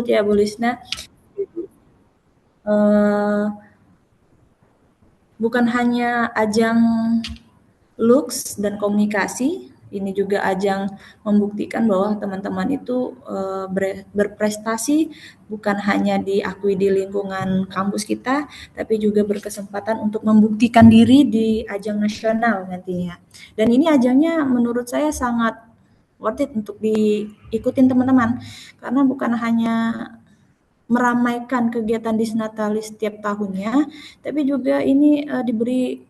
ya Bu Lisna. Eh, bukan hanya ajang looks dan komunikasi, ini juga ajang membuktikan bahwa teman-teman itu berprestasi bukan hanya diakui di lingkungan kampus kita, tapi juga berkesempatan untuk membuktikan diri di ajang nasional nantinya. Dan ini ajangnya menurut saya sangat worth it untuk diikutin teman-teman, karena bukan hanya meramaikan kegiatan Disnatalis setiap tahunnya, tapi juga ini diberi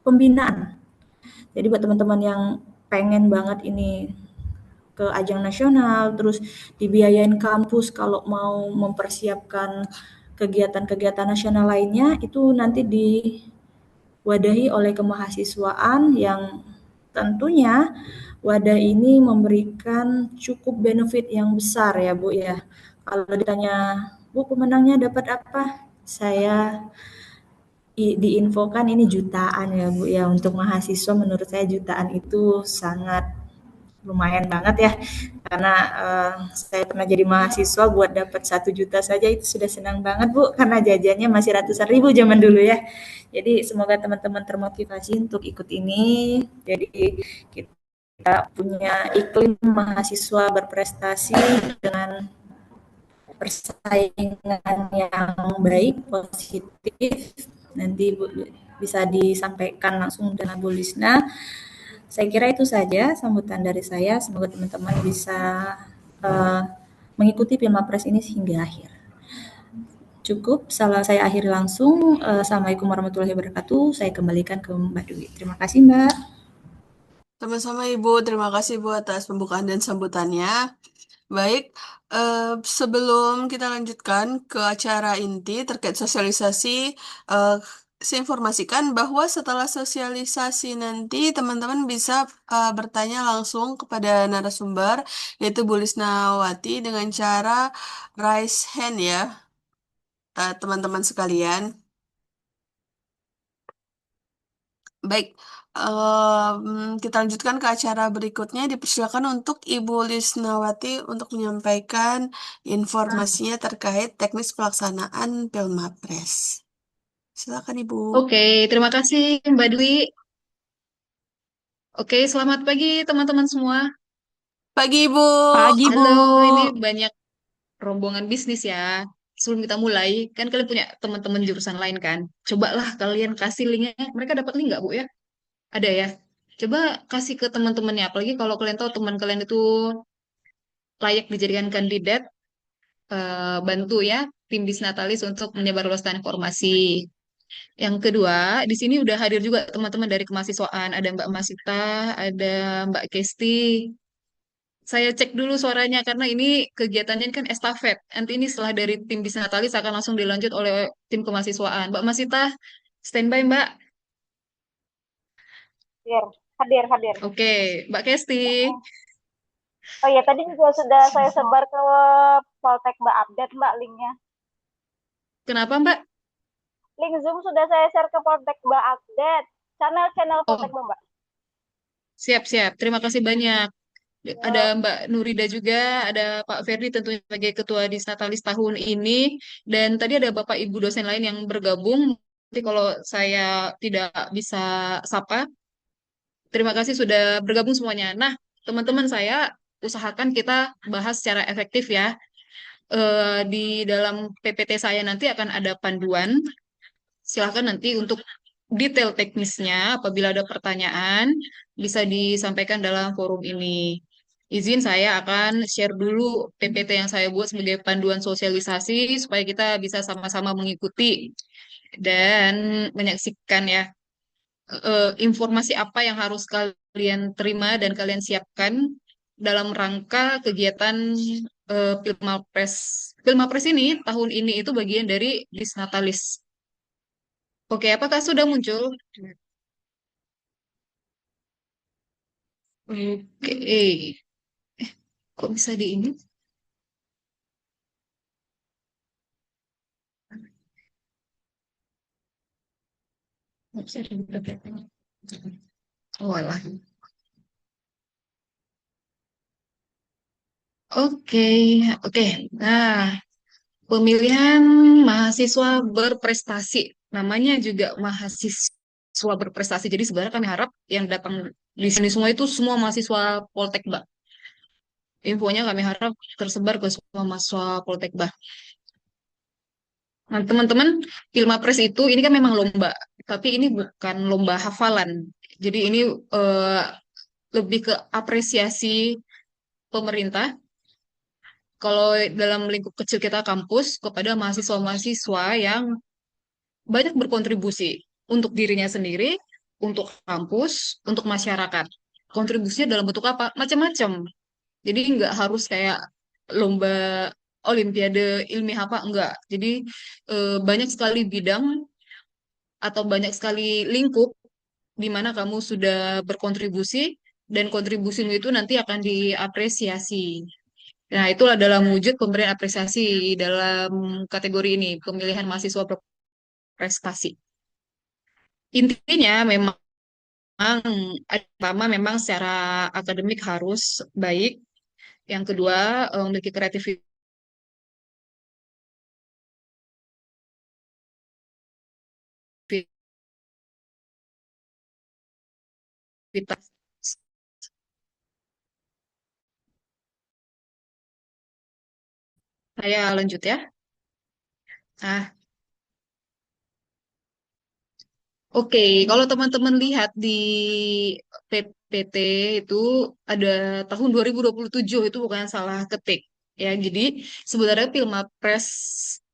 pembinaan. Jadi buat teman-teman yang pengen banget ini ke ajang nasional, terus dibiayain kampus kalau mau mempersiapkan kegiatan-kegiatan nasional lainnya, itu nanti diwadahi oleh kemahasiswaan yang tentunya wadah ini memberikan cukup benefit yang besar ya Bu ya. Kalau ditanya, Bu pemenangnya dapat apa? Saya diinfokan ini jutaan ya Bu ya, untuk mahasiswa menurut saya jutaan itu sangat lumayan banget ya, karena saya pernah jadi mahasiswa buat dapat 1 juta saja itu sudah senang banget Bu, karena jajannya masih ratusan ribu zaman dulu ya. Jadi semoga teman-teman termotivasi untuk ikut ini, jadi kita punya iklim mahasiswa berprestasi dengan persaingan yang baik, positif. Nanti bisa disampaikan langsung dengan Bu Lisna. Saya kira itu saja sambutan dari saya. Semoga teman-teman bisa uh, mengikuti Pilmapres ini hingga akhir. Cukup, salah saya akhiri langsung. Assalamualaikum warahmatullahi wabarakatuh. Saya kembalikan ke Mbak Dwi. Terima kasih Mbak. Sama-sama Ibu, terima kasih Bu atas pembukaan dan sambutannya. Baik, eh, sebelum kita lanjutkan ke acara inti terkait sosialisasi, eh, saya informasikan bahwa setelah sosialisasi nanti teman-teman bisa bertanya langsung kepada narasumber, yaitu Bu Lisnawati dengan cara raise hand ya, teman-teman sekalian. Baik, kita lanjutkan ke acara berikutnya. Dipersilakan untuk Ibu Lisnawati untuk menyampaikan informasinya terkait teknis pelaksanaan Pilmapres. Silakan Ibu. Oke, terima kasih Mbak Dwi. Oke, selamat pagi teman-teman semua. Pagi Ibu. Pagi, Bu. Halo, ini banyak rombongan bisnis ya. Sebelum kita mulai, kan kalian punya teman-teman jurusan lain kan? Cobalah kalian kasih linknya. Mereka dapat link nggak, Bu ya? Ada ya? Coba kasih ke teman-temannya. Apalagi kalau kalian tahu teman kalian itu layak dijadikan kandidat, bantu ya tim Disnatalis untuk menyebarluaskan informasi. Yang kedua, di sini udah hadir juga teman-teman dari kemahasiswaan. Ada Mbak Masita, ada Mbak Kesti. Saya cek dulu suaranya karena ini kegiatannya kan estafet. Nanti ini setelah dari tim Bisnatalis akan langsung dilanjut oleh tim kemahasiswaan. Mbak Masita, standby Mbak. Hadir, hadir, hadir. Oke, Mbak Kesti. Oh iya, tadi juga sudah saya sebar ke Poltek Mbak update Mbak linknya. Kenapa Mbak? Link Zoom sudah saya share ke Poltek Mbak update. Channel-channel Poltek Oh, Mbak. siap-siap. Terima kasih banyak. Ada Yuk. Mbak Nurida juga, ada Pak Ferdi tentunya sebagai Ketua Disnatalis tahun ini, dan tadi ada Bapak Ibu dosen lain yang bergabung. Nanti kalau saya tidak bisa sapa, terima kasih sudah bergabung semuanya. Nah, teman-teman saya usahakan kita bahas secara efektif ya. Di dalam PPT saya nanti akan ada panduan. Silahkan nanti untuk detail teknisnya, apabila ada pertanyaan, bisa disampaikan dalam forum ini. Izin saya akan share dulu PPT yang saya buat sebagai panduan sosialisasi supaya kita bisa sama-sama mengikuti dan menyaksikan ya informasi apa yang harus kalian terima dan kalian siapkan dalam rangka kegiatan Pilmapres. Pilmapres ini tahun ini itu bagian dari Disnatalis. Oke, apakah sudah muncul? Oke, kok bisa di ini? Nggak bisa di Oh, alah. Oke, oke. Nah, pemilihan mahasiswa berprestasi. Namanya juga mahasiswa berprestasi. Jadi sebenarnya kami harap yang datang di sini semua itu semua mahasiswa Poltek, Mbak. Infonya kami harap tersebar ke semua mahasiswa Poltek, Mbak. Nah, teman-teman, Pilmapres itu ini kan memang lomba, tapi ini bukan lomba hafalan. Jadi ini eh, lebih ke apresiasi pemerintah kalau dalam lingkup kecil kita kampus kepada mahasiswa-mahasiswa yang banyak berkontribusi untuk dirinya sendiri, untuk kampus, untuk masyarakat. Kontribusinya dalam bentuk apa? Macam-macam. Jadi nggak harus kayak lomba olimpiade ilmiah apa, enggak. Jadi banyak sekali bidang atau banyak sekali lingkup di mana kamu sudah berkontribusi dan kontribusimu itu nanti akan diapresiasi. Nah, itulah dalam wujud pemberian apresiasi dalam kategori ini, pemilihan mahasiswa berprestasi. Intinya memang pertama memang secara akademik harus baik. Yang kedua, memiliki kreativitas saya lanjut ya. Nah, oke, kalau teman-teman lihat di PPT itu ada tahun 2027 itu bukan salah ketik ya. Jadi sebenarnya Pilmapres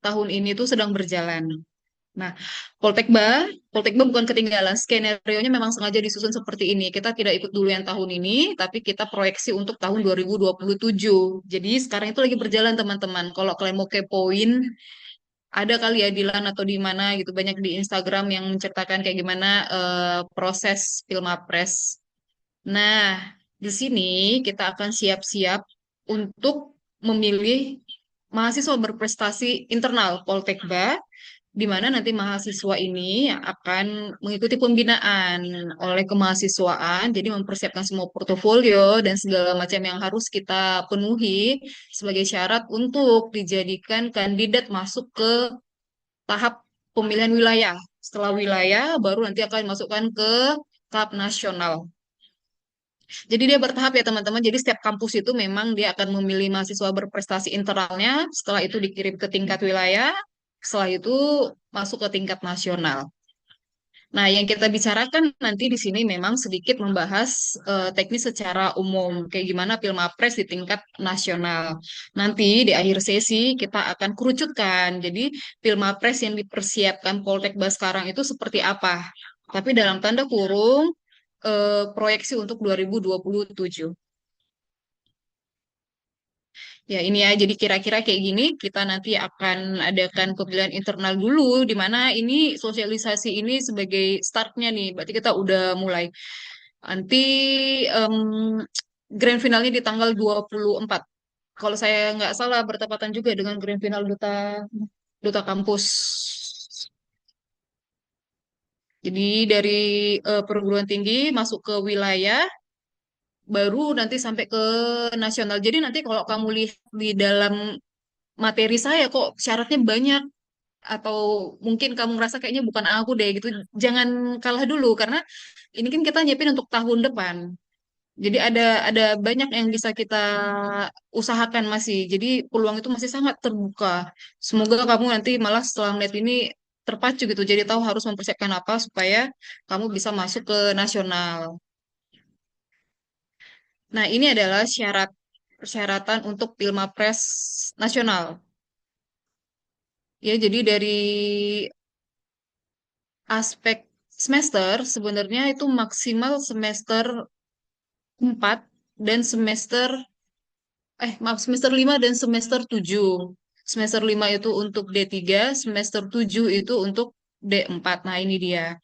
tahun ini tuh sedang berjalan. Nah, Poltekba bukan ketinggalan. Skenario-nya memang sengaja disusun seperti ini. Kita tidak ikut dulu yang tahun ini, tapi kita proyeksi untuk tahun 2027. Jadi sekarang itu lagi berjalan teman-teman. Kalau kalian mau kepoin, ada kali ya di LAN atau di mana gitu. Banyak di Instagram yang menceritakan kayak gimana proses Pilmapres. Nah, di sini kita akan siap-siap untuk memilih mahasiswa berprestasi internal Poltekba di mana nanti mahasiswa ini akan mengikuti pembinaan oleh kemahasiswaan, jadi mempersiapkan semua portofolio dan segala macam yang harus kita penuhi sebagai syarat untuk dijadikan kandidat masuk ke tahap pemilihan wilayah. Setelah wilayah, baru nanti akan masukkan ke tahap nasional. Jadi dia bertahap ya teman-teman. Jadi setiap kampus itu memang dia akan memilih mahasiswa berprestasi internalnya, setelah itu dikirim ke tingkat wilayah, setelah itu masuk ke tingkat nasional. Nah, yang kita bicarakan nanti di sini memang sedikit membahas teknis secara umum, kayak gimana Pilmapres di tingkat nasional. Nanti di akhir sesi kita akan kerucutkan. Jadi Pilmapres yang dipersiapkan Poltekba sekarang itu seperti apa? Tapi dalam tanda kurung proyeksi untuk 2027. Ya ini ya, jadi kira-kira kayak gini, kita nanti akan adakan pemilihan internal dulu, di mana ini sosialisasi ini sebagai startnya nih, berarti kita udah mulai. Nanti em, grand finalnya di tanggal 24. Kalau saya nggak salah, bertepatan juga dengan grand final Duta Duta Kampus. Jadi dari perguruan tinggi masuk ke wilayah, baru nanti sampai ke nasional. Jadi nanti kalau kamu lihat di dalam materi saya kok syaratnya banyak atau mungkin kamu ngerasa kayaknya bukan aku deh gitu, jangan kalah dulu karena ini kan kita nyiapin untuk tahun depan. Jadi ada banyak yang bisa kita usahakan masih. Jadi peluang itu masih sangat terbuka. Semoga kamu nanti malah setelah melihat ini terpacu gitu. Jadi tahu harus mempersiapkan apa supaya kamu bisa masuk ke nasional. Nah, ini adalah persyaratan untuk Pilmapres nasional. Ya, jadi dari aspek semester sebenarnya itu maksimal semester 4 dan maaf semester 5 dan semester 7. Semester 5 itu untuk D3, semester 7 itu untuk D4. Nah, ini dia.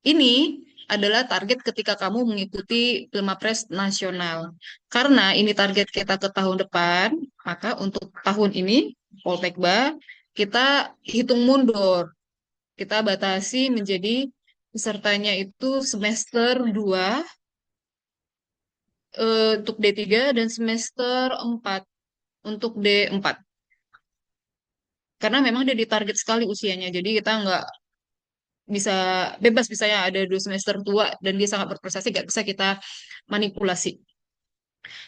Ini adalah target ketika kamu mengikuti Pilmapres nasional. Karena ini target kita ke tahun depan, maka untuk tahun ini Poltekba kita hitung mundur. Kita batasi menjadi pesertanya itu semester 2 untuk D3 dan semester 4 untuk D4. Karena memang dia ditarget sekali usianya, jadi kita nggak bisa bebas, misalnya ada 2 semester tua dan dia sangat berprestasi, nggak bisa kita manipulasi.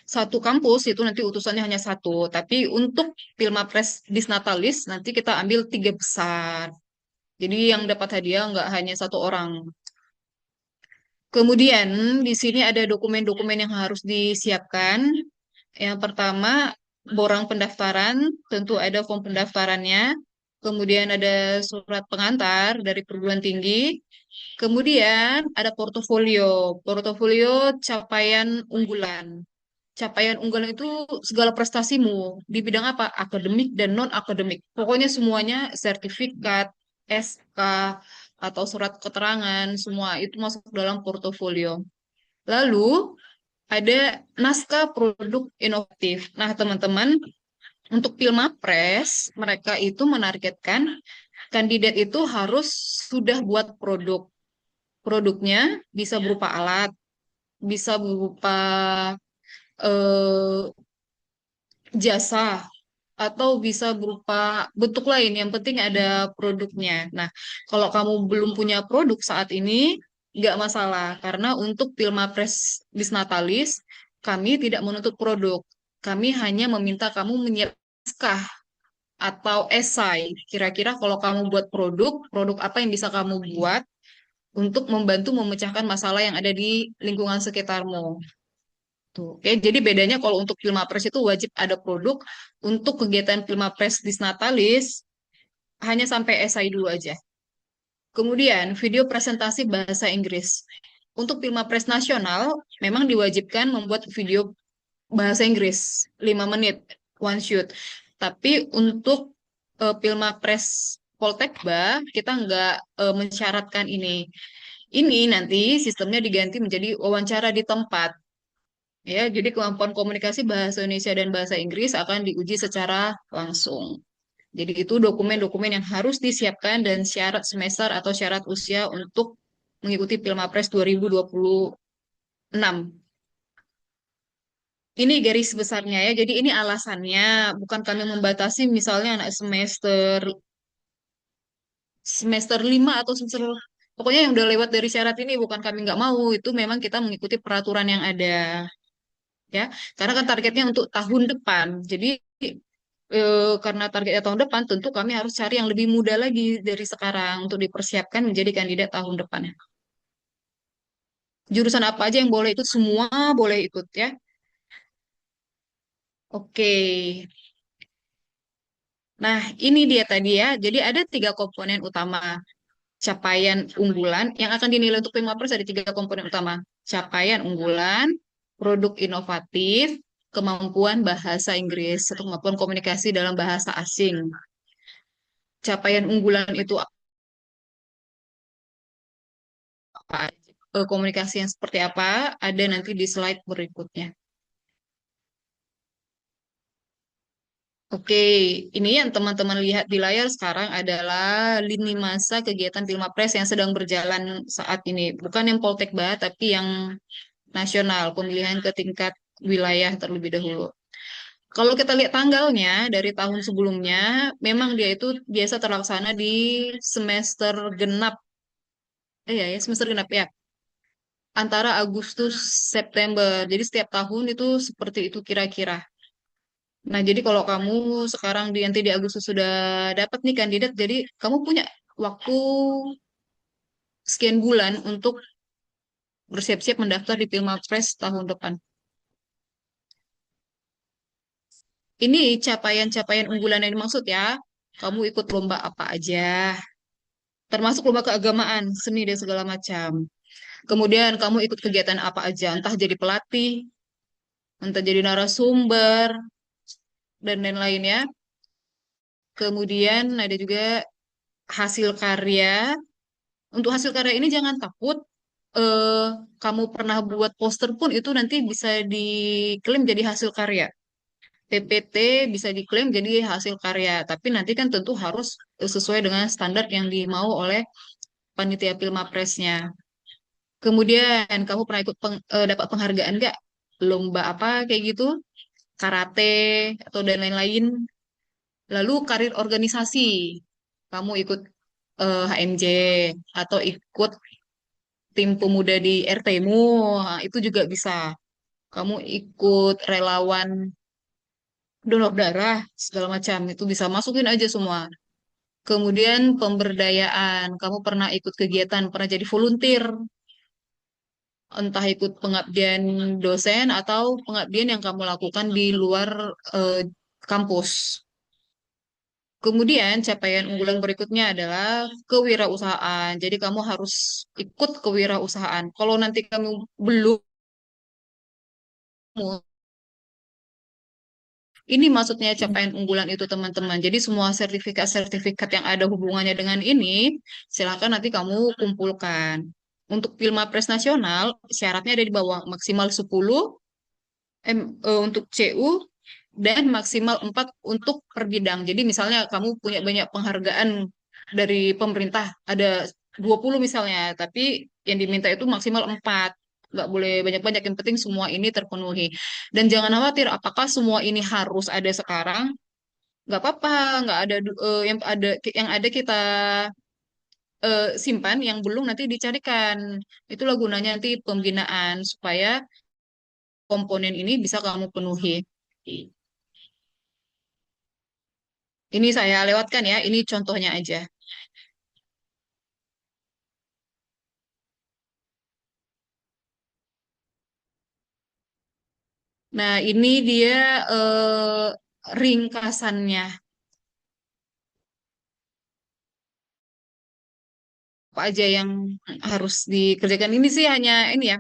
Satu kampus itu nanti utusannya hanya satu, tapi untuk Pilmapres Disnatalis nanti kita ambil 3 besar. Jadi yang dapat hadiah nggak hanya satu orang. Kemudian di sini ada dokumen-dokumen yang harus disiapkan. Yang pertama, borang pendaftaran, tentu ada form pendaftarannya. Kemudian ada surat pengantar dari perguruan tinggi. Kemudian ada portofolio. Portofolio capaian unggulan. Capaian unggulan itu segala prestasimu di bidang apa? Akademik dan non-akademik. Pokoknya semuanya sertifikat, SK, atau surat keterangan, semua itu masuk dalam portofolio. Lalu ada naskah produk inovatif. Nah, teman-teman, untuk Pilmapres, mereka itu menargetkan kandidat itu harus sudah buat produk. Produknya bisa berupa alat, bisa berupa eh, jasa, atau bisa berupa bentuk lain. Yang penting ada produknya. Nah, kalau kamu belum punya produk saat ini, nggak masalah. Karena untuk Pilmapres Disnatalis, kami tidak menuntut produk. Kami hanya meminta kamu menyiapkan naskah atau esai. Kira-kira kalau kamu buat produk, produk apa yang bisa kamu buat untuk membantu memecahkan masalah yang ada di lingkungan sekitarmu. Tuh. Oke, jadi bedanya kalau untuk Pilmapres itu wajib ada produk, untuk kegiatan Pilmapres Disnatalis hanya sampai esai dulu aja. Kemudian video presentasi bahasa Inggris. Untuk Pilmapres nasional memang diwajibkan membuat video bahasa Inggris 5 menit one shoot. Tapi untuk Pilmapres Poltekba kita nggak mensyaratkan ini. Ini nanti sistemnya diganti menjadi wawancara di tempat. Ya, jadi kemampuan komunikasi bahasa Indonesia dan bahasa Inggris akan diuji secara langsung. Jadi itu dokumen-dokumen yang harus disiapkan dan syarat semester atau syarat usia untuk mengikuti Pilmapres 2026. Ini garis besarnya ya. Jadi ini alasannya, bukan kami membatasi misalnya anak semester semester 5 atau semester, pokoknya yang udah lewat dari syarat ini bukan kami nggak mau, itu memang kita mengikuti peraturan yang ada ya. Karena kan targetnya untuk tahun depan. Jadi karena targetnya tahun depan, tentu kami harus cari yang lebih muda lagi dari sekarang untuk dipersiapkan menjadi kandidat tahun depan. Jurusan apa aja yang boleh ikut, semua boleh ikut ya. Oke. Nah, ini dia tadi ya. Jadi ada 3 komponen utama capaian unggulan yang akan dinilai untuk Pilmapres, ada 3 komponen utama. Capaian unggulan, produk inovatif, kemampuan bahasa Inggris, atau kemampuan komunikasi dalam bahasa asing. Capaian unggulan itu apa? Komunikasi yang seperti apa? Ada nanti di slide berikutnya. Oke, ini yang teman-teman lihat di layar sekarang adalah lini masa kegiatan Pilmapres yang sedang berjalan saat ini. Bukan yang Poltekba, tapi yang nasional, pemilihan ke tingkat wilayah terlebih dahulu. Kalau kita lihat tanggalnya dari tahun sebelumnya, memang dia itu biasa terlaksana di semester genap. Ya, semester genap ya. Antara Agustus September. Jadi setiap tahun itu seperti itu kira-kira. Nah, jadi kalau kamu sekarang nanti di Agustus sudah dapat nih kandidat, jadi kamu punya waktu sekian bulan untuk bersiap-siap mendaftar di Pilmapres tahun depan. Ini capaian-capaian unggulan yang dimaksud ya. Kamu ikut lomba apa aja, termasuk lomba keagamaan, seni dan segala macam. Kemudian kamu ikut kegiatan apa aja, entah jadi pelatih, entah jadi narasumber, dan lain-lain ya. Kemudian ada juga hasil karya. Untuk hasil karya ini jangan takut. eh, Kamu pernah buat poster pun itu nanti bisa diklaim jadi hasil karya. PPT bisa diklaim jadi hasil karya. Tapi nanti kan tentu harus sesuai dengan standar yang dimau oleh panitia Pilmapresnya. Kemudian kamu pernah ikut dapat penghargaan nggak? lomba apa kayak gitu, karate atau dan lain-lain. Lalu karir organisasi, kamu ikut HMJ atau ikut tim pemuda di RT-mu, nah, itu juga bisa. Kamu ikut relawan donor darah, segala macam, itu bisa masukin aja semua. Kemudian pemberdayaan, kamu pernah ikut kegiatan, pernah jadi volunteer, entah ikut pengabdian dosen atau pengabdian yang kamu lakukan di luar eh, kampus. Kemudian capaian unggulan berikutnya adalah kewirausahaan. Jadi kamu harus ikut kewirausahaan. Kalau nanti kamu belum, ini maksudnya capaian unggulan itu teman-teman. Jadi semua sertifikat-sertifikat yang ada hubungannya dengan ini, silakan nanti kamu kumpulkan. Untuk Pilmapres nasional, syaratnya ada di bawah maksimal 10 untuk CU dan maksimal 4 untuk per bidang. Jadi misalnya kamu punya banyak penghargaan dari pemerintah, ada 20 misalnya, tapi yang diminta itu maksimal 4. Nggak boleh banyak-banyak, yang penting semua ini terpenuhi. Dan jangan khawatir, apakah semua ini harus ada sekarang? Nggak apa-apa, nggak ada yang ada kita simpan, yang belum nanti dicarikan. Itulah gunanya nanti pembinaan supaya komponen ini bisa kamu penuhi. Ini saya lewatkan ya, ini contohnya aja. Nah, ini dia ringkasannya. Apa aja yang harus dikerjakan. Ini sih hanya ini ya,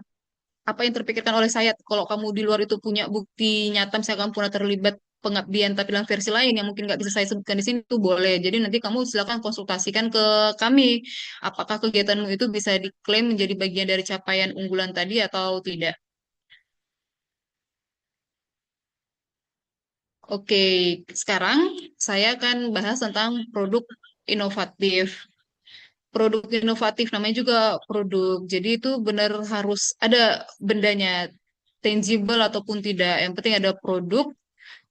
apa yang terpikirkan oleh saya. Kalau kamu di luar itu punya bukti nyata, misalnya kamu pernah terlibat pengabdian tapi dalam versi lain yang mungkin nggak bisa saya sebutkan di sini, itu boleh. Jadi nanti kamu silakan konsultasikan ke kami. Apakah kegiatanmu itu bisa diklaim menjadi bagian dari capaian unggulan tadi atau tidak. Oke, sekarang saya akan bahas tentang produk inovatif. Produk inovatif namanya juga produk. Jadi itu benar harus ada bendanya, tangible ataupun tidak. Yang penting ada produk.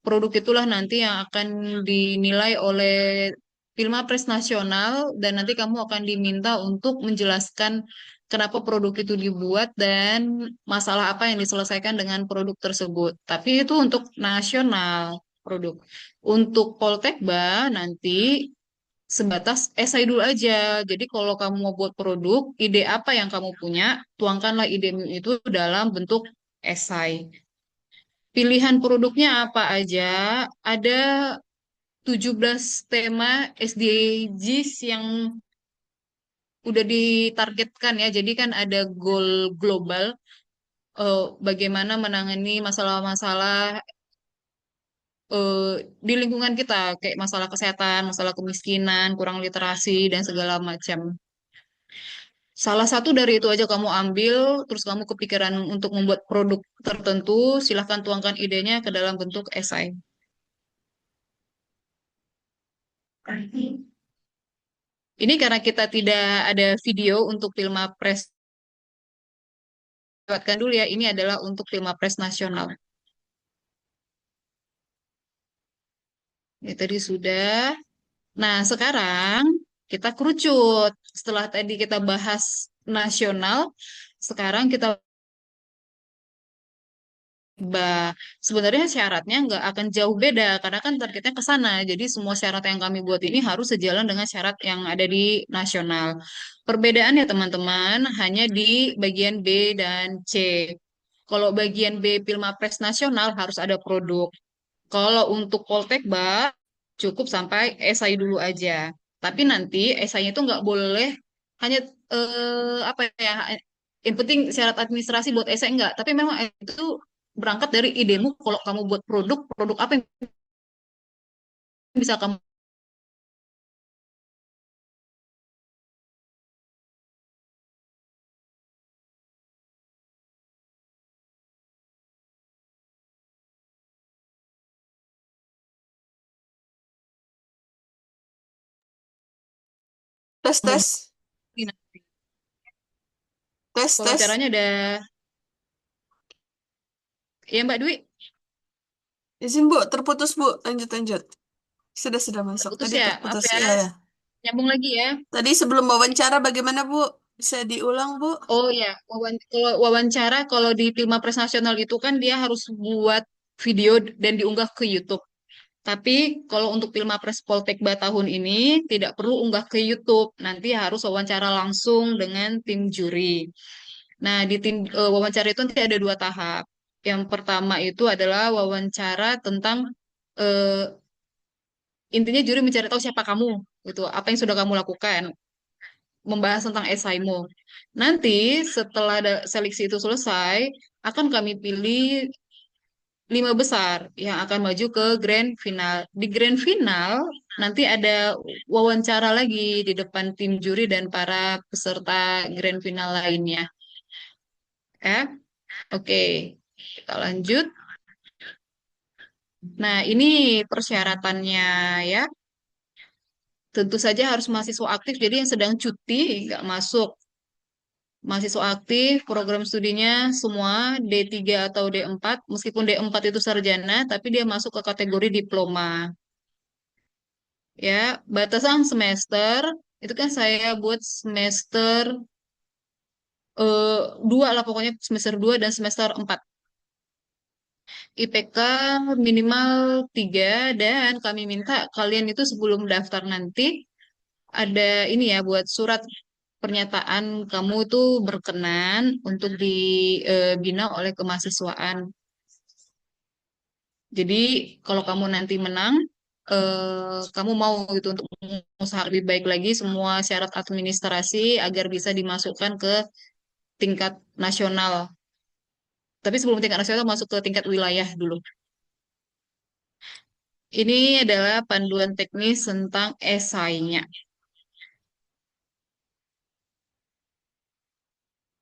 Produk itulah nanti yang akan dinilai oleh Pilmapres nasional, dan nanti kamu akan diminta untuk menjelaskan kenapa produk itu dibuat dan masalah apa yang diselesaikan dengan produk tersebut. Tapi itu untuk nasional produk. Untuk Poltekba nanti sebatas esai dulu aja. Jadi kalau kamu mau buat produk, ide apa yang kamu punya, tuangkanlah idemu itu dalam bentuk esai. Pilihan produknya apa aja? Ada 17 tema SDGs yang udah ditargetkan ya. Jadi kan ada goal global, bagaimana menangani masalah-masalah di lingkungan kita, kayak masalah kesehatan, masalah kemiskinan, kurang literasi, dan segala macam. Salah satu dari itu aja kamu ambil, terus kamu kepikiran untuk membuat produk tertentu, silahkan tuangkan idenya ke dalam bentuk esai. Ini karena kita tidak ada video untuk Pilmapres, lewatkan dulu ya, ini adalah untuk Pilmapres nasional. Ini tadi sudah. Nah, sekarang kita kerucut. Setelah tadi kita bahas nasional, sekarang kita sebenarnya syaratnya nggak akan jauh beda karena kan targetnya ke sana. Jadi semua syarat yang kami buat ini harus sejalan dengan syarat yang ada di nasional. Perbedaannya teman-teman hanya di bagian B dan C. Kalau bagian B Pilmapres nasional harus ada produk. Kalau untuk Poltekba cukup sampai esai dulu aja. Tapi nanti esainya itu nggak boleh hanya apa ya, yang penting syarat administrasi buat esai enggak. Tapi memang itu berangkat dari idemu. Kalau kamu buat produk, produk apa yang bisa kamu. Tes, tes, tes, Kalau tes. caranya ada Ya Mbak Dwi, Izin Bu, terputus Bu. Lanjut. Sudah masuk. putus Tadi ya, maaf terputus. ya. Iya ya. Nyambung lagi ya. Tadi sebelum wawancara bagaimana Bu? Bisa diulang Bu? Oh ya, kalau wawancara kalau di Pilmapres Nasional itu kan dia harus buat video dan diunggah ke YouTube. Tapi kalau untuk Pilmapres Poltekba tahun ini tidak perlu unggah ke YouTube. Nanti harus wawancara langsung dengan tim juri. Nah, di wawancara itu nanti ada dua tahap. Yang pertama itu adalah wawancara tentang eh, intinya juri mencari tahu siapa kamu, gitu, apa yang sudah kamu lakukan, membahas tentang esaimu. Nanti setelah seleksi itu selesai, akan kami pilih 5 besar yang akan maju ke grand final. Di grand final nanti ada wawancara lagi di depan tim juri dan para peserta grand final lainnya. Ya, oke. Kita lanjut. Nah, ini persyaratannya ya. Tentu saja harus mahasiswa aktif, jadi yang sedang cuti nggak masuk. Mahasiswa aktif, program studinya semua D3 atau D4, meskipun D4 itu sarjana, tapi dia masuk ke kategori diploma. Ya, batasan semester, itu kan saya buat semester 2 lah pokoknya, semester 2 dan semester 4. IPK minimal 3 dan kami minta kalian itu sebelum daftar nanti ada ini ya buat surat pernyataan kamu tuh berkenan untuk dibina oleh kemahasiswaan. Jadi kalau kamu nanti menang, kamu mau itu untuk usaha lebih baik lagi semua syarat administrasi agar bisa dimasukkan ke tingkat nasional. Tapi sebelum tingkat nasional masuk ke tingkat wilayah dulu. Ini adalah panduan teknis tentang esainya.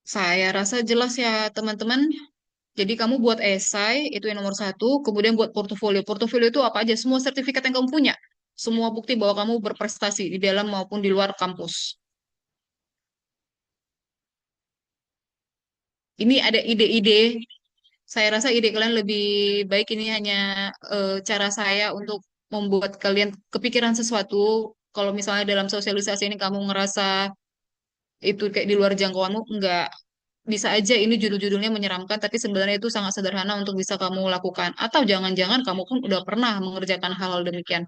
Saya rasa jelas ya teman-teman. Jadi kamu buat esai, itu yang nomor satu. Kemudian buat portofolio. Portofolio itu apa aja? Semua sertifikat yang kamu punya. Semua bukti bahwa kamu berprestasi di dalam maupun di luar kampus. Ini ada ide-ide. Saya rasa ide kalian lebih baik. Ini hanya cara saya untuk membuat kalian kepikiran sesuatu. Kalau misalnya dalam sosialisasi ini kamu ngerasa itu kayak di luar jangkauanmu, enggak. Bisa aja ini judul-judulnya menyeramkan, tapi sebenarnya itu sangat sederhana untuk bisa kamu lakukan. Atau jangan-jangan kamu pun udah pernah mengerjakan hal-hal demikian.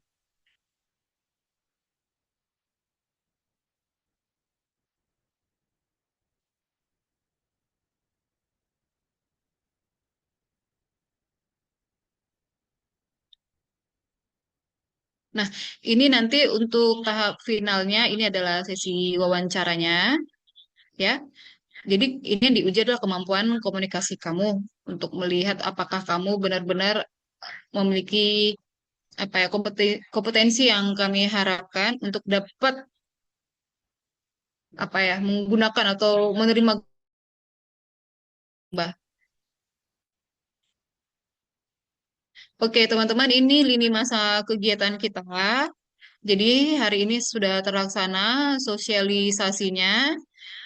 Nah, ini nanti untuk tahap finalnya, ini adalah sesi wawancaranya, ya. Jadi ini yang diuji adalah kemampuan komunikasi kamu untuk melihat apakah kamu benar-benar memiliki apa ya kompetensi yang kami harapkan untuk dapat apa ya menggunakan atau menerima gibah. Oke, teman-teman, ini lini masa kegiatan kita. Jadi hari ini sudah terlaksana sosialisasinya.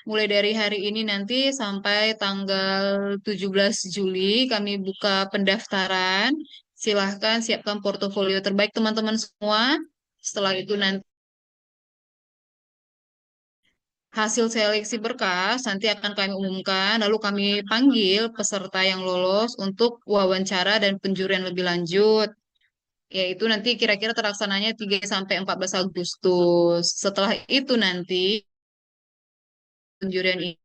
Mulai dari hari ini nanti sampai tanggal 17 Juli kami buka pendaftaran. Silahkan siapkan portofolio terbaik teman-teman semua. Setelah itu nanti hasil seleksi berkas nanti akan kami umumkan. Lalu kami panggil peserta yang lolos untuk wawancara dan penjurian lebih lanjut. Yaitu nanti kira-kira terlaksananya 3 sampai 14 Agustus. Setelah itu nanti penjurian ini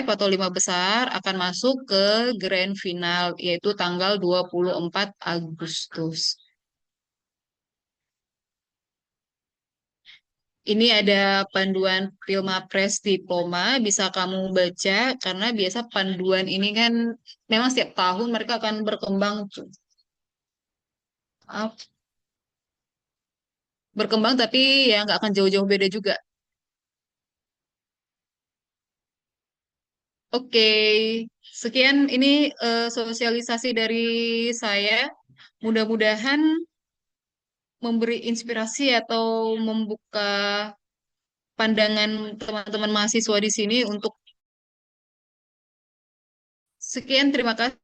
atau 5 besar akan masuk ke grand final yaitu tanggal 24 Agustus. Ini ada panduan Pilmapres Diploma, bisa kamu baca karena biasa panduan ini kan memang setiap tahun mereka akan berkembang, berkembang tapi ya nggak akan jauh-jauh beda juga. Oke, sekian ini sosialisasi dari saya. Mudah-mudahan memberi inspirasi atau membuka pandangan teman-teman mahasiswa di sini untuk Sekian, terima kasih,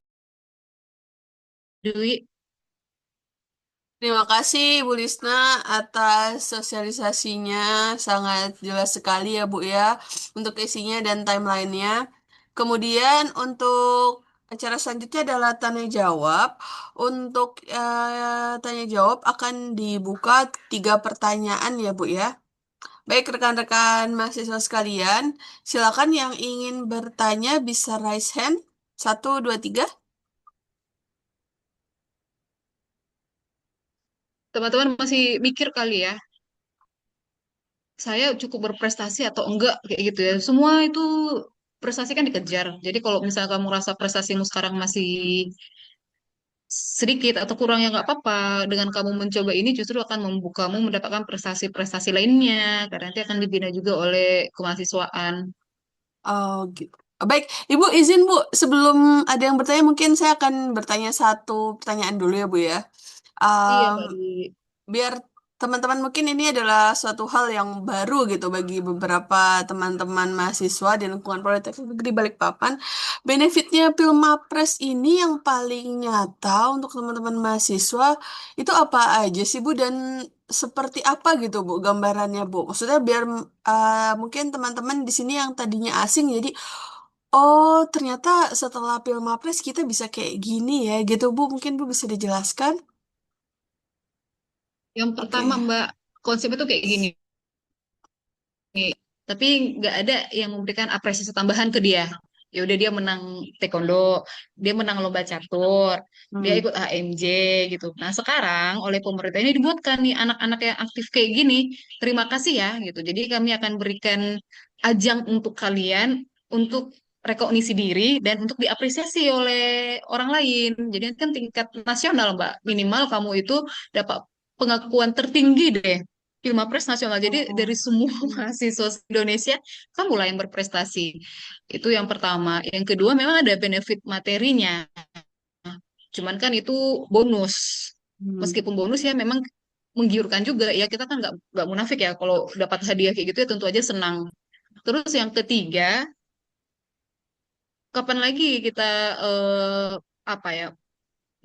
Dwi. Terima kasih Bu Lisna atas sosialisasinya, sangat jelas sekali ya Bu ya untuk isinya dan timelinenya. Kemudian untuk acara selanjutnya adalah tanya jawab. Untuk tanya jawab akan dibuka 3 pertanyaan ya Bu ya. Baik rekan-rekan mahasiswa sekalian, silakan yang ingin bertanya bisa raise hand. 1, 2, 3. Teman-teman masih mikir kali ya, saya cukup berprestasi atau enggak kayak gitu ya. Semua itu prestasi kan dikejar. Jadi kalau misalnya kamu rasa prestasimu sekarang masih sedikit atau kurang ya nggak apa-apa. Dengan kamu mencoba ini justru akan membukamu mendapatkan prestasi-prestasi lainnya. Karena nanti akan dibina juga oleh kemahasiswaan. Oh, gitu. Baik, Ibu izin Bu, sebelum ada yang bertanya mungkin saya akan bertanya 1 pertanyaan dulu ya Bu ya. Iya, Um, Mbak Dwi. Biar teman-teman mungkin ini adalah suatu hal yang baru gitu bagi beberapa teman-teman mahasiswa di lingkungan Politeknik Negeri Balikpapan. Benefitnya Pilmapres ini yang paling nyata untuk teman-teman mahasiswa itu apa aja sih Bu dan seperti apa gitu Bu gambarannya Bu? Maksudnya biar mungkin teman-teman di sini yang tadinya asing jadi oh ternyata setelah Pilmapres kita bisa kayak gini ya gitu Bu. Mungkin Bu bisa dijelaskan? Yang pertama, Oke. Mbak, konsepnya tuh kayak gini. Tapi nggak ada yang memberikan apresiasi tambahan ke dia. Ya udah dia menang taekwondo, dia menang lomba catur, dia Hmm. ikut AMJ gitu. Nah sekarang oleh pemerintah ini dibuatkan nih anak-anak yang aktif kayak gini, terima kasih ya gitu. Jadi kami akan berikan ajang untuk kalian untuk rekognisi diri dan untuk diapresiasi oleh orang lain. Jadi kan tingkat nasional Mbak, minimal kamu itu dapat pengakuan tertinggi deh Pilmapres nasional. Jadi Oh. dari semua mahasiswa Indonesia, kamulah yang berprestasi. Itu yang pertama. Yang kedua, memang ada benefit materinya. Cuman kan itu bonus. Hmm. Meskipun bonus ya memang menggiurkan juga. Ya kita kan nggak munafik ya. Kalau dapat hadiah kayak gitu ya tentu aja senang. Terus yang ketiga, kapan lagi kita eh, apa ya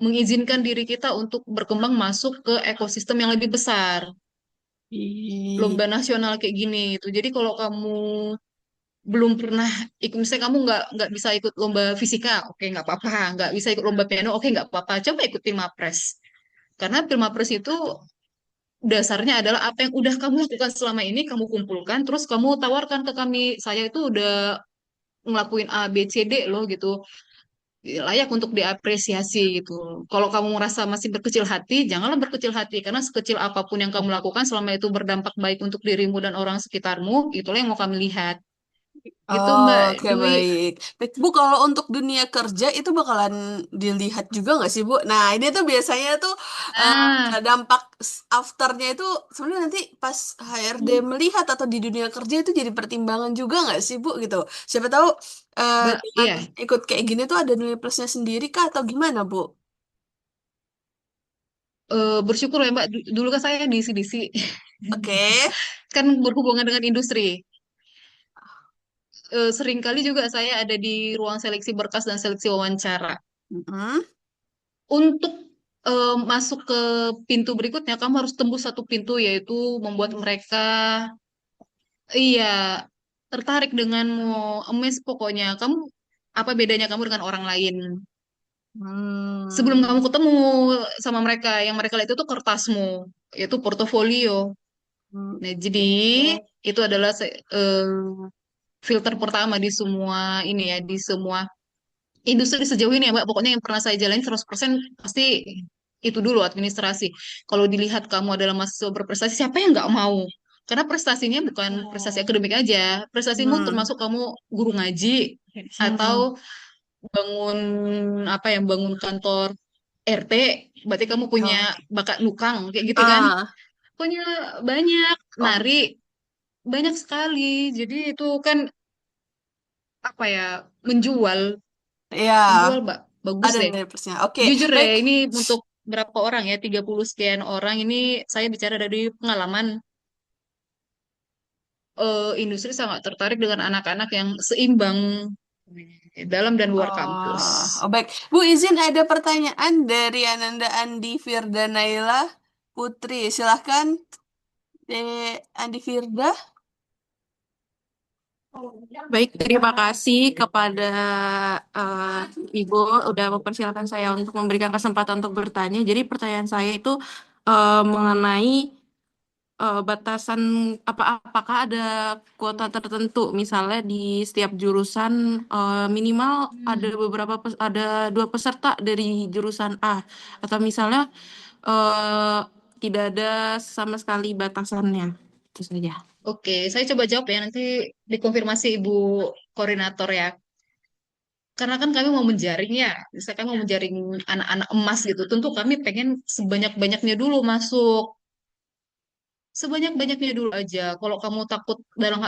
mengizinkan diri kita untuk berkembang masuk ke ekosistem yang lebih besar, Ih. lomba nasional kayak gini itu. Jadi kalau kamu belum pernah ikut, misalnya kamu nggak bisa ikut lomba fisika, oke nggak apa-apa, nggak bisa ikut lomba piano, oke nggak apa-apa, coba ikut Pilmapres. Karena Pilmapres itu dasarnya adalah apa yang udah kamu lakukan selama ini kamu kumpulkan, terus kamu tawarkan ke kami, saya itu udah ngelakuin A, B, C, D loh gitu, layak untuk diapresiasi gitu. Kalau kamu merasa masih berkecil hati, janganlah berkecil hati, karena sekecil apapun yang kamu lakukan selama itu berdampak baik untuk dirimu dan orang sekitarmu, itulah yang mau kami lihat. Gitu Mbak Oke, Dwi. baik. Baik, Bu, kalau untuk dunia kerja itu bakalan dilihat juga nggak sih, Bu? Nah, ini tuh biasanya tuh Nah, dampak afternya itu sebenarnya nanti pas HRD melihat atau di dunia kerja itu jadi pertimbangan juga nggak sih, Bu, gitu. Siapa tahu dengan iya, ikut kayak gini tuh ada nilai plusnya sendiri kah atau gimana, Bu? bersyukur ya Mbak. Dulu kan saya di CDC, Oke. kan berhubungan dengan industri. Seringkali juga saya ada di ruang seleksi berkas dan seleksi wawancara. Mm-mm. Untuk masuk ke pintu berikutnya, kamu harus tembus satu pintu, yaitu membuat mereka, iya, tertarik denganmu, amazed pokoknya. Kamu, apa bedanya kamu dengan orang lain? Sebelum Hmm. kamu ketemu sama mereka, yang mereka lihat itu kertasmu, yaitu portofolio. Hmm. Nah, jadi itu adalah filter pertama di semua ini ya, di semua industri sejauh ini ya, Mbak. Pokoknya yang pernah saya jalani 100% pasti itu dulu administrasi. Kalau dilihat kamu adalah mahasiswa berprestasi, siapa yang nggak mau? Karena prestasinya bukan prestasi akademik aja. Prestasimu Hmm. termasuk kamu guru ngaji atau bangun apa yang bangun kantor RT, berarti kamu punya Oh. bakat nukang kayak gitu kan. Ah. Punya banyak Oh. nari, banyak sekali. Jadi itu kan apa ya, menjual, menjual Ya, Mbak. Bagus ada deh. nilai plusnya. Oke, Jujur deh, baik. ini untuk berapa orang ya, 30 sekian orang ini saya bicara dari pengalaman. Industri sangat tertarik dengan anak-anak yang seimbang. dalam dan luar kampus. Baik. Bu, izin ada pertanyaan dari Ananda Andi Firda Naila Putri. Silahkan, Andi Firda. Baik, terima kasih kepada eh, Ibu udah mempersilahkan saya untuk memberikan kesempatan untuk bertanya. Jadi pertanyaan saya itu mengenai batasan apakah ada kuota tertentu, misalnya di setiap jurusan minimal ada 2 peserta dari jurusan A, atau misalnya eh, tidak ada sama sekali batasannya. Itu saja. Oke, saya coba jawab ya, nanti dikonfirmasi Ibu Koordinator ya. Karena kan kami mau menjaring ya, misalkan kami mau menjaring anak-anak emas gitu. Tentu kami pengen sebanyak-banyaknya dulu masuk. Sebanyak-banyaknya dulu aja. Kalau kamu takut dalam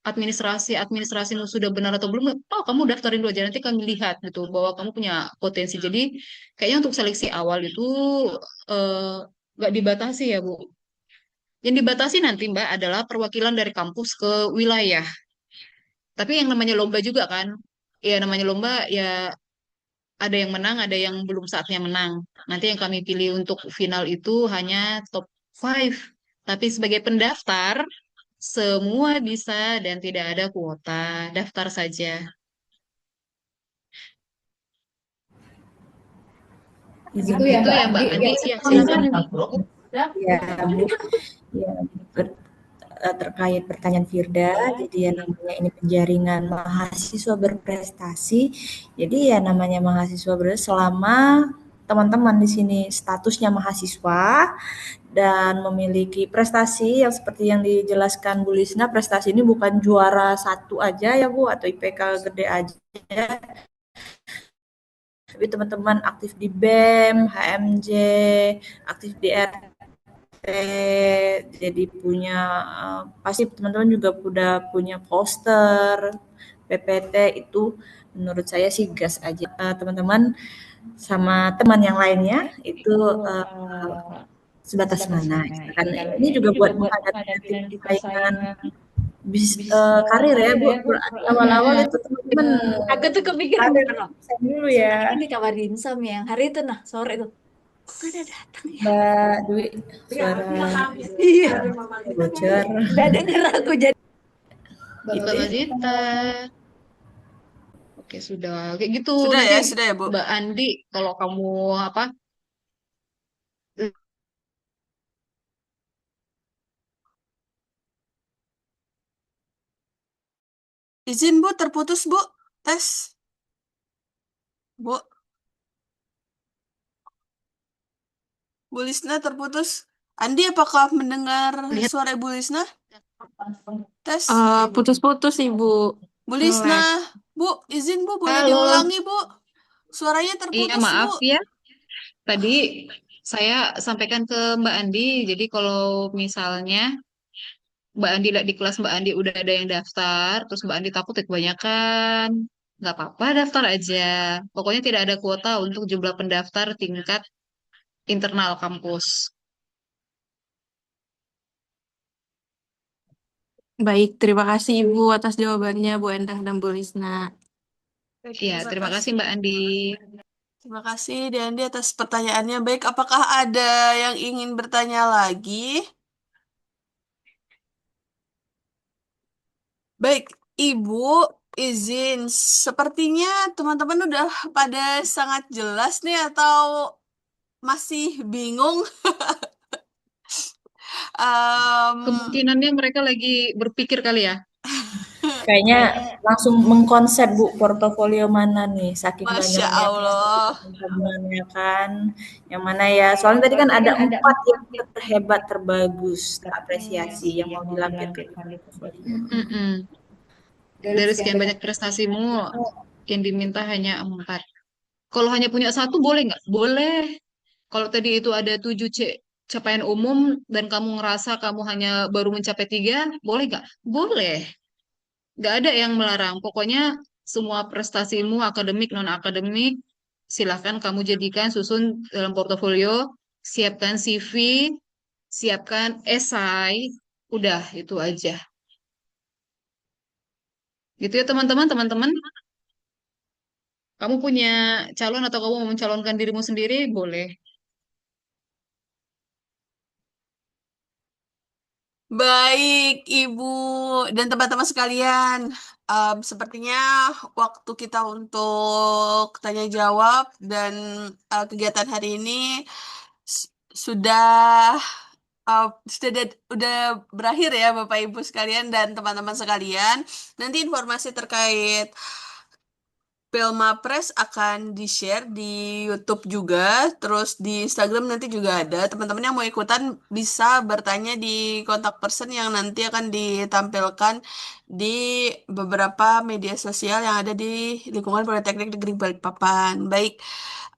administrasimu sudah benar atau belum, oh kamu daftarin dulu aja. Nanti kami lihat gitu bahwa kamu punya potensi. Jadi kayaknya untuk seleksi awal itu eh, nggak dibatasi ya, Bu. Yang dibatasi nanti, Mbak, adalah perwakilan dari kampus ke wilayah. Tapi yang namanya lomba juga kan, ya namanya lomba ya ada yang menang, ada yang belum saatnya menang. Nanti yang kami pilih untuk final itu hanya top 5. Tapi sebagai pendaftar, semua bisa dan tidak ada kuota. Daftar saja. Izin Itu ya Mbak Andi. Ya, silakan. Ya, Bu. Ya, terkait pertanyaan Firda, jadi ya namanya ini penjaringan mahasiswa berprestasi. Jadi ya namanya mahasiswa berprestasi selama teman-teman di sini statusnya mahasiswa dan memiliki prestasi yang seperti yang dijelaskan Bu Lisna, prestasi ini bukan juara 1 aja ya Bu, atau IPK gede aja, tapi teman-teman aktif di BEM, HMJ, aktif di jadi punya pasti teman-teman juga udah punya poster PPT, itu menurut saya sih gas aja. Teman-teman sama teman yang lainnya itu sebatas mana. Karena ini juga buat menghadapi nanti persaingan karir ya Bu. Awal-awal itu teman-teman Aku tuh kepikiran karir dulu ya. ini dikabarin sama yang hari itu nah sore itu. Kok gak ada datang ya? Mbak Dwi, suara Iya. bocor. Gak denger aku jadi. Mbak Mazita. Oke, sudah. Kayak gitu. Sudah Nanti ya, sudah ya, Bu. Mbak Andi, kalau kamu apa? Izin, Bu, terputus, Bu. Tes. Bu. Bu Lisna terputus. Andi, apakah mendengar Lihat. suara Bu Lisna? Tes. Putus-putus Ibu. Bu Lisna. Nge-lag. Bu, izin Bu, boleh Halo. diulangi Bu? Suaranya Iya, terputus maaf Bu. ya. Tadi saya sampaikan ke Mbak Andi, jadi kalau misalnya Mbak Andi di kelas Mbak Andi udah ada yang daftar, terus Mbak Andi takut ya kebanyakan, nggak apa-apa daftar aja. Pokoknya tidak ada kuota untuk jumlah pendaftar tingkat internal kampus. Baik, terima kasih Ibu atas jawabannya, Bu Endang dan Bu Lisna. Iya, terima kasih Mbak Andi. Terima kasih Deandi atas pertanyaannya. Baik, apakah ada yang ingin bertanya lagi? Baik, Ibu, izin. Sepertinya teman-teman udah pada sangat jelas nih atau masih bingung? Kemungkinannya mereka lagi berpikir kali ya. Kayaknya langsung mengkonsep Bu portofolio mana nih, saking Masya banyaknya Allah. teman-teman ya kan. Yang mana ya, soalnya tadi kan ada 4 yang terhebat, terbagus, terapresiasi yang mau dilampirkan di portofolio. Mm-mm. Dari sekian banyak prestasimu, yang diminta hanya 4. Kalau hanya punya 1 boleh nggak? Boleh. Kalau tadi itu ada 7 capaian umum dan kamu ngerasa kamu hanya baru mencapai 3, boleh nggak? Boleh. Nggak ada yang melarang. Pokoknya semua prestasimu, akademik, non-akademik, silahkan kamu jadikan susun dalam portofolio, siapkan CV, siapkan esai, udah itu aja. Gitu ya teman-teman, teman-teman. Kamu punya calon atau kamu mau mencalonkan dirimu sendiri, boleh. Baik, Ibu dan teman-teman sekalian. Sepertinya waktu kita untuk tanya jawab dan kegiatan hari ini s- sudah udah berakhir ya Bapak Ibu sekalian dan teman-teman sekalian. Nanti informasi terkait Pelma Press akan di-share di YouTube juga, terus di Instagram nanti juga ada. Teman-teman yang mau ikutan bisa bertanya di kontak person yang nanti akan ditampilkan di beberapa media sosial yang ada di lingkungan Politeknik Negeri Balikpapan. Baik,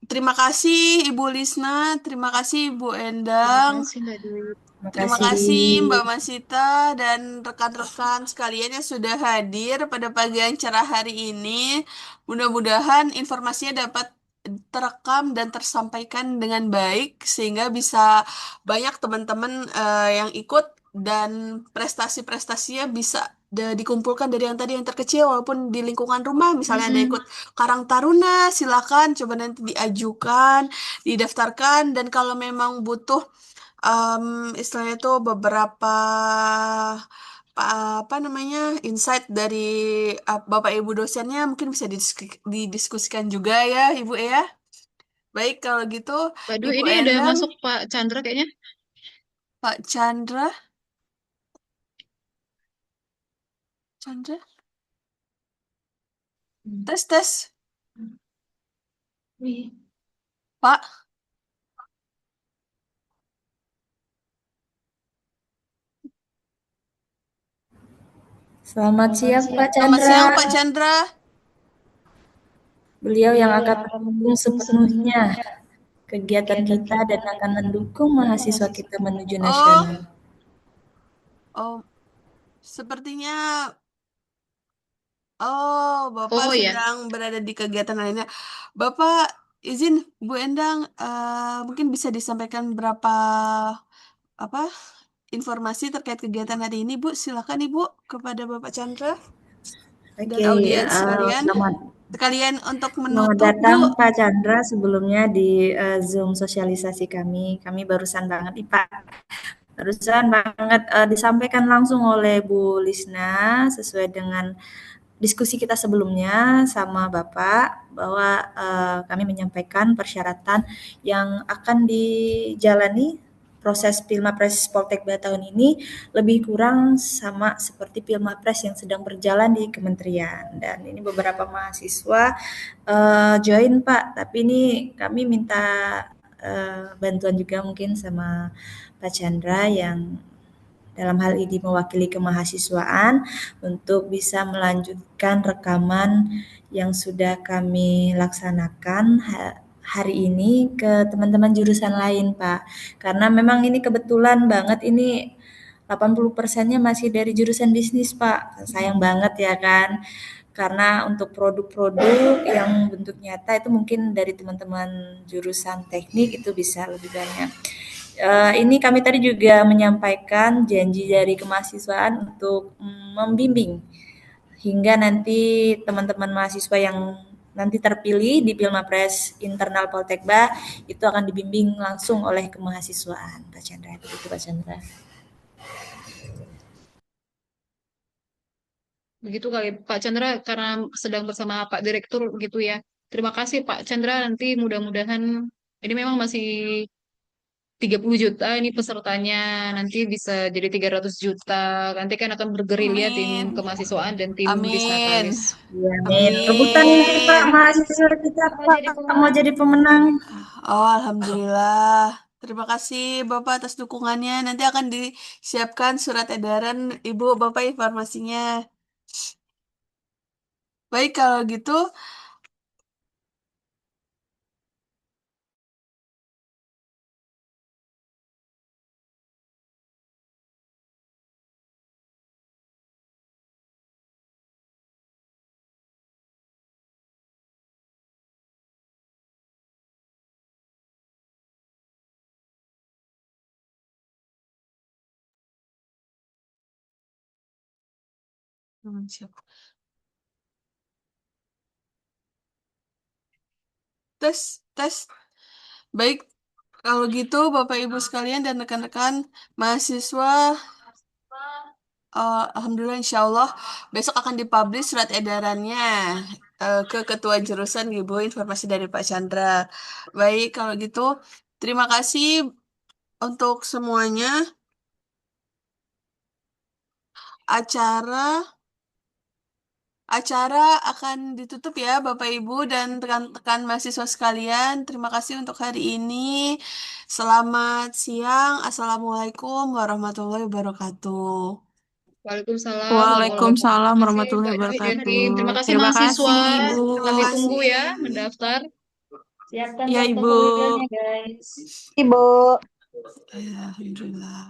terima kasih Ibu Lisna, terima kasih Ibu Terima Endang. kasih, Mbak Dwi. Terima Terima kasih. kasih Mbak Masita dan rekan-rekan sekalian yang sudah hadir pada pagi yang cerah hari ini. Mudah-mudahan informasinya dapat terekam dan tersampaikan dengan baik sehingga bisa banyak teman-teman yang ikut dan prestasi-prestasinya bisa dikumpulkan dari yang tadi yang terkecil walaupun di lingkungan rumah misalnya ada Mm-mm. ikut Karang Taruna silakan coba nanti diajukan, didaftarkan dan kalau memang butuh istilahnya itu beberapa apa namanya insight dari Bapak Ibu dosennya mungkin bisa didiskusikan juga ya Ibu ya. Baik kalau gitu Mbak Dwi, Ibu ini ada Endang, masuk Pak Chandra kayaknya. Pak Chandra, Chandra, tes tes, Pak. Selamat siang Pak Selamat Chandra. siang Pak Chandra. Beliau yang akan mendukung sepenuhnya kegiatan kita dan akan mendukung mahasiswa kita menuju Oh, nasional. oh, sepertinya oh, Bapak Oh ya, sedang berada di kegiatan lainnya. Bapak izin Bu Endang, mungkin bisa disampaikan berapa apa informasi terkait kegiatan hari ini, Bu? Silakan Ibu kepada Bapak Chandra dan Oke, audiens sekalian. selamat Sekalian untuk Selamat menutup, Bu. datang Pak Chandra sebelumnya di Zoom sosialisasi kami. Kami barusan banget nih Pak. Barusan banget disampaikan langsung oleh Bu Lisna sesuai dengan diskusi kita sebelumnya sama Bapak bahwa kami menyampaikan persyaratan yang akan dijalani proses Pilmapres Poltek tahun ini lebih kurang sama seperti Pilmapres yang sedang berjalan di kementerian dan ini beberapa mahasiswa join Pak, tapi ini kami minta bantuan juga mungkin sama Pak Chandra yang dalam hal ini mewakili kemahasiswaan untuk bisa melanjutkan rekaman yang sudah kami laksanakan hari ini ke teman-teman jurusan lain, Pak. Karena memang ini kebetulan banget ini 80%-nya masih dari jurusan bisnis, Pak. Sayang banget ya kan. Karena untuk produk-produk yang bentuk nyata itu mungkin dari teman-teman jurusan teknik itu bisa lebih banyak. Ini kami tadi juga menyampaikan janji dari kemahasiswaan untuk membimbing hingga nanti teman-teman mahasiswa yang nanti terpilih di Pilmapres internal Poltekba itu akan dibimbing langsung oleh kemahasiswaan Pak Chandra. Begitu Pak Chandra. begitu kali Pak Chandra karena sedang bersama Pak Direktur gitu ya. Terima kasih Pak Chandra, nanti mudah-mudahan ini memang masih 30 juta ini pesertanya, nanti bisa jadi 300 juta. Nanti kan akan bergerilya tim Amin. kemahasiswaan dan tim Amin. Disnatalis. Ya, amin. Rebutan ini Pak Amin. mahasiswa kita Mau Pak jadi mau pemenang. jadi pemenang. Oh, alhamdulillah. Terima kasih Bapak atas dukungannya. Nanti akan disiapkan surat edaran Ibu Bapak informasinya. Baik kalau gitu, siap. tes, tes. Baik, kalau gitu Bapak Ibu sekalian dan rekan-rekan mahasiswa, Alhamdulillah insya Allah besok akan dipublish surat edarannya ke Ketua Jurusan Ibu, informasi dari Pak Chandra. Baik, kalau gitu terima kasih untuk semuanya. Acara Acara akan ditutup ya Bapak Ibu dan rekan-rekan mahasiswa sekalian. Terima kasih untuk hari ini. Selamat siang. Assalamualaikum warahmatullahi wabarakatuh. Waalaikumsalam warahmatullahi Waalaikumsalam wabarakatuh. warahmatullahi Mbak wabarakatuh. Febri. Terima kasih Terima mahasiswa. kasih, Ibu. Kami Terima tunggu ya kasih. mendaftar. Siapkan Ya, Ibu. portofolionya, guys. Ibu. Ya, Alhamdulillah.